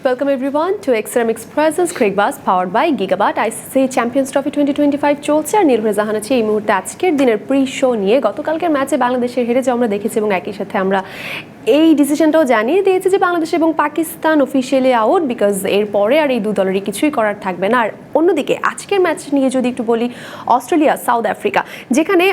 Welcome everyone to Ceramics Presents Crickbuzz powered by Gigabyte ICC Champions Trophy 2025 চলছে আর নির্ভর জাহান আছে এই মুহূর্তে আজকের দিনের প্রি শো নিয়ে গতকালকের ম্যাচে বাংলাদেশের হেরে যাওয়া আমরা দেখেছি এবং একই সাথে আমরা এই ডিসিশনটাও জানিয়ে দিয়েছে যে বাংলাদেশ এবং পাকিস্তান অফিশিয়ালি আউট বিকজ এরপরে আর এই দু দলেরই কিছুই করার থাকবে না। আর অন্যদিকে আজকের ম্যাচ নিয়ে যদি একটু বলি, অস্ট্রেলিয়া সাউথ আফ্রিকা, যেখানে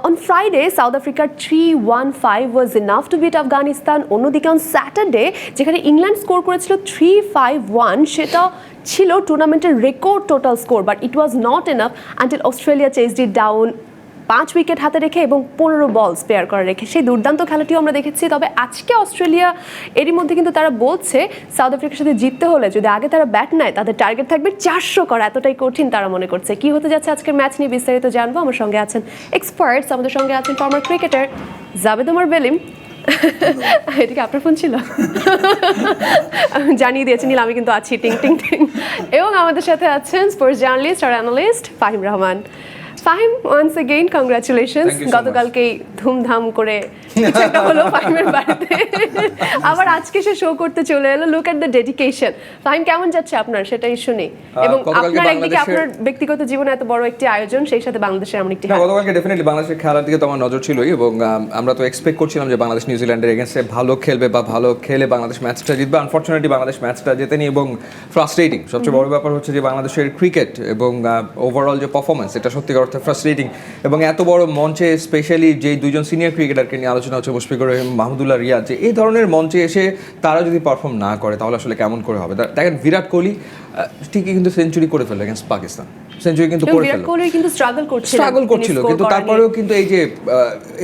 অন ফ্রাইডে সাউথ আফ্রিকার 3-1-5 ওয়াজ ইনাফ টু বিট আফগানিস্তান। অন্যদিকে অন স্যাটারডে যেখানে ইংল্যান্ড স্কোর করেছিল 3-5-1, সেটা ছিল টুর্নামেন্টের record total score, but it was not enough until Australia chased it down 5 wicket হাতে রেখে এবং 15 বল স্পেয়ার করে রেখে। সেই দুর্দান্ত খেলাটিও আমরা দেখেছি। তবে আজকে অস্ট্রেলিয়া এরই মধ্যে কিন্তু তারা বলছে সাউথ আফ্রিকার সাথে জিততে হলে যদি আগে তারা ব্যাট নেয় তাদের টার্গেট থাকবে 400 করা, এতটাই কঠিন তারা মনে করছে। কি হতে যাচ্ছে আজকের ম্যাচ নিয়ে বিস্তারিত জানবো। আমার সঙ্গে আছেন এক্সপার্টস, আমাদের সঙ্গে আছেন ফর্মার ক্রিকেটার জাবেদ ওমর বেলিম। এটা কি আপনার ফোন ছিল? জানিয়ে দিয়েছি নীল, আমি কিন্তু আছি টিং টিং টিং। এবং আমাদের সাথে আছেন স্পোর্টস জার্নালিস্ট আর analyst Fahim Rahman. Fahim, once again congratulations. গতকালকেই ধুমধাম করে কিছু একটা হলো ফাহিমের বাড়িতে, আবার আজকে সে শো করতে চলে এলো। Look at the dedication. Fahim, কেমন যাচ্ছে আপনার সেটাই শুনি, এবং আপনার একদিকে আপনার ব্যক্তিগত জীবনে এত বড় একটি আয়োজন, সেই সাথে বাংলাদেশের এমন একটি গতকালকে ডেফিনেটলি বাংলাদেশের খেলার দিকে তো আমার নজর ছিলই, এবং আমরা তো এক্সপেক্ট করছিলাম যে বাংলাদেশ নিউজিল্যান্ডের এগেন্স্টে ভালো খেলবে বা ভালো খেলে বাংলাদেশ ম্যাচটা জিতবে। আনফর্চুনেটলি বাংলাদেশ ম্যাচটা জেতেনি, এবং ফ্রাস্ট্রেটিং। সবচেয়ে বড় ব্যাপার হচ্ছে যে বাংলাদেশের ক্রিকেট এবং ওভারঅল যে পারফরমেন্স, এটা সত্যিকার অর্থে ফ্রাস্ট্রেটিং। এবং এত বড় মঞ্চে স্পেশালি যে দুইজন সিনিয়র ক্রিকেটারকে নিয়ে আলোচনা হচ্ছে, মুশফিকুর রহিম, মাহমুদুল্লাহ রিয়াদ, যে এই ধরনের মঞ্চে এসে তারা যদি পারফর্ম না করে তাহলে আসলে কেমন করে হবে। দেখেন বিরাট কোহলি ঠিকই কিন্তু সেঞ্চুরি করে ফেললো এগেন্স্ট পাকিস্তান, সেঞ্চুরি কিন্তু করে ফেললো, কিন্তু স্ট্রাগল করছিল, কিন্তু তারপরেও কিন্তু এই যে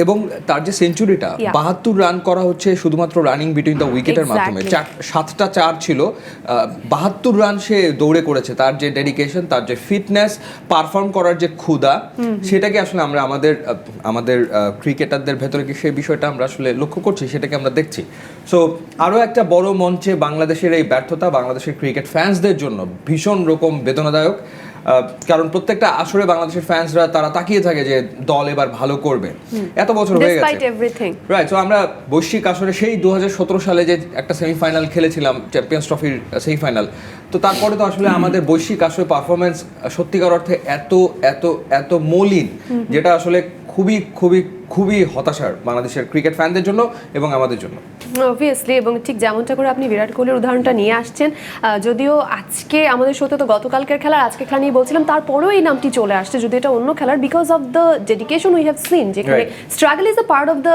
এবং তার যে সেঞ্চুরিটা 72 রান করা হচ্ছে শুধুমাত্র রানিং বিটুইন দ্য উইকেটের মাধ্যমে, 7টা 4 ছিল, 72 রান সে দৌড়ে করেছে। তার যে ডেডিকেশন, তার যে ফিটনেস, পারফর্ম করার যে ক্ষুধা, সেটাকে আসলে আমরা আমাদের ক্রিকেটারদের ভেতরে কি সেই বিষয়টা আমরা আসলে লক্ষ্য করছি, সেটাকে আমরা দেখছি। সো আরও একটা বড় মঞ্চে বাংলাদেশের এই ব্যর্থতা বাংলাদেশের ক্রিকেট ফ্যান্সদের জন্য ভীষণ রকম বেদনাদায়ক। কারণ প্রত্যেকটা আসরে বাংলাদেশের ফ্যান্সরা তারা তাকিয়ে থাকে যে দল এবার ভালো করবে, এত বছর হয়ে গেছে, রাইট? সো আমরা বৈশ্বিক আসরে সেই 2017 সালে যে একটা সেমিফাইনাল খেলেছিলাম, চ্যাম্পিয়ন্স ট্রফির সেমিফাইনাল, তো তারপরে তো আসলে আমাদের বৈশ্বিক আসরে পারফরমেন্স সত্যিকার অর্থে এত এত এত মলিন, যেটা আসলে খুবই খুবই খুবই হতাশার বাংলাদেশের ক্রিকেট ফ্যানদের জন্য এবং আমাদের জন্য অবভিয়াসলি। এবং ঠিক যেমনটা করে আপনি বিরাট কোহলির উদাহরণটা নিয়ে আসছেন, যদিও আজকে আমাদের শোতে তো গতকালকের খেলা আজকে খেলা নিয়ে বলছিলাম, তারপরেও এই নামটি চলে আসছে, যদি এটা অন্য খেলার, because of the dedication we have seen, যেখানে struggle is a part of the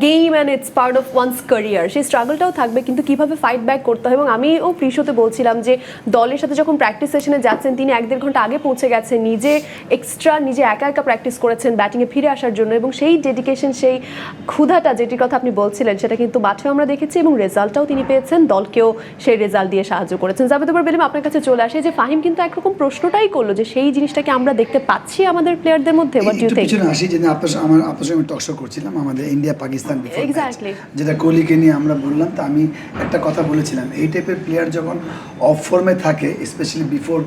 game and it's part of one's career. সেই স্ট্রাগলটাও থাকবে, কিন্তু কিভাবে ফাইট ব্যাক করতে হয়। এবং আমিও প্রি শোতে বলছিলাম যে দলের সাথে যখন প্র্যাকটিস সেশনে যাচ্ছেন, তিনি 1-1.5 ঘন্টা আগে পৌঁছে গেছেন, নিজে একা একা প্র্যাকটিস করেছেন ব্যাটিংয়ে ফিরে আসার জন্য, এবং সেই ডেডিকেশন, সেই ক্ষুধাটা যেটির কথা আপনি বলছিলেন, সেটা কিন্তু মাঠে আমরা দেখেছি, এবং রেজাল্টটাও তিনি পেয়েছেন, দলকেও সেই রেজাল্ট দিয়ে সাহায্য করেছেন। জাবেদ ওমর বেলিম, আপনার কাছে চলে আসে যে ফাহিম কিন্তু একরকম প্রশ্নটাই করলো যে সেই জিনিসটাকে আমরা দেখতে পাচ্ছি আমাদের প্লেয়ারদের মধ্যে। What do you think? আসি যে আপনার সঙ্গে টক শো করছিলাম আমাদের ইন্ডিয়া পাকিস্তান, এক্স্যাক্টলি যেটা কোহলিকে নিয়ে আমরা বললাম, তো আমি একটা কথা বলেছিলাম, এই টাইপের প্লেয়ার যখন অফ ফর্মে থাকে, স্পেশালি বিফোর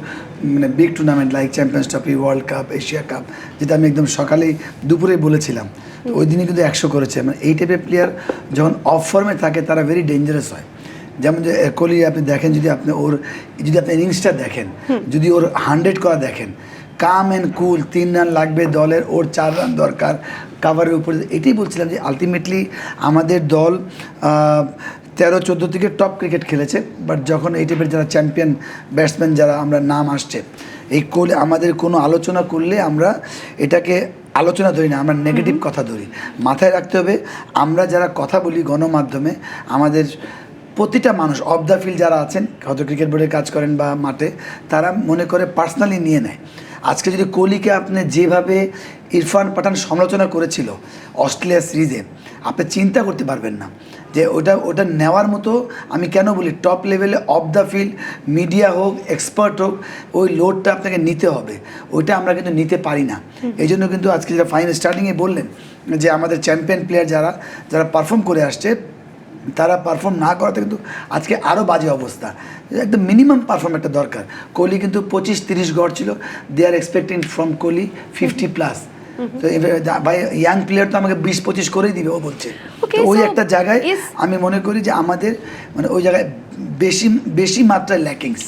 মানে big tournament like champions trophy, world cup, Asia cup, যেটা আমি একদম সকালেই দুপুরে বলেছিলাম, ওই দিনই কিন্তু 100 করেছে। মানে এই টাইপের প্লেয়ার যখন অফ ফর্মে থাকে তারা ভেরি ডেঞ্জারাস হয়। যেমন যে কোহলি আপনি দেখেন, যদি আপনি ইনিংসটা দেখেন, যদি ওর 100 করা দেখেন, কাম অ্যান্ড কুল, 3 রান লাগবে দলের, ওর 4 রান দরকার কাভারের উপরে। এটাই বলছিলাম যে আলটিমেটলি আমাদের দল 13-14 থেকে টপ ক্রিকেট খেলেছে, বাট যখন এই টাইপের যারা চ্যাম্পিয়ন ব্যাটসম্যান যারা আমরা নাম আসছে, এই কোহলি আমাদের কোনো আলোচনা করলে আমরা এটাকে আলোচনা ধরি না, আমরা নেগেটিভ কথা ধরি। মাথায় রাখতে হবে, আমরা যারা কথা বলি গণমাধ্যমে, আমাদের প্রতিটা মানুষ অফ দ্য ফিল্ড যারা আছেন, হয়তো ক্রিকেট বোর্ডে কাজ করেন বা মাঠে, তারা মনে করে পার্সোনালি নিয়ে নেয়। আজকে যদি কোহলিকে আপনি যেভাবে ইরফান পাঠান সমালোচনা করেছিল অস্ট্রেলিয়া সিরিজে, আপনি চিন্তা করতে পারবেন না যে ওটা নেওয়ার মতো। আমি কেন বলি, টপ লেভেলে অফ দ্য ফিল্ড মিডিয়া হোক, এক্সপার্ট হোক, ওই লোডটা আপনাকে নিতে হবে, ওইটা আমরা কিন্তু নিতে পারি না। এই জন্য কিন্তু আজকে যেটা ফাইনাল স্টার্টিংয়ে বললেন যে আমাদের চ্যাম্পিয়ন প্লেয়ার যারা পারফর্ম করে আসছে, তারা পারফর্ম না করাতে কিন্তু আজকে আরও বাজে অবস্থা। একদম মিনিমাম পারফর্ম একটা দরকার। কোহলি কিন্তু 25-30 গড় ছিল, দে আর এক্সপেক্টিং ফ্রম কোহলি 50+। তো ভাই ইয়াং প্লেয়ার তো আমাকে 20-25 করেই দিবে ও বলছে। Okay, তো ওই so একটা জায়গায় yes. আমি মনে করি যে আমাদের মানে ওই জায়গায় বেশি মাত্রায় ল্যাকিংস।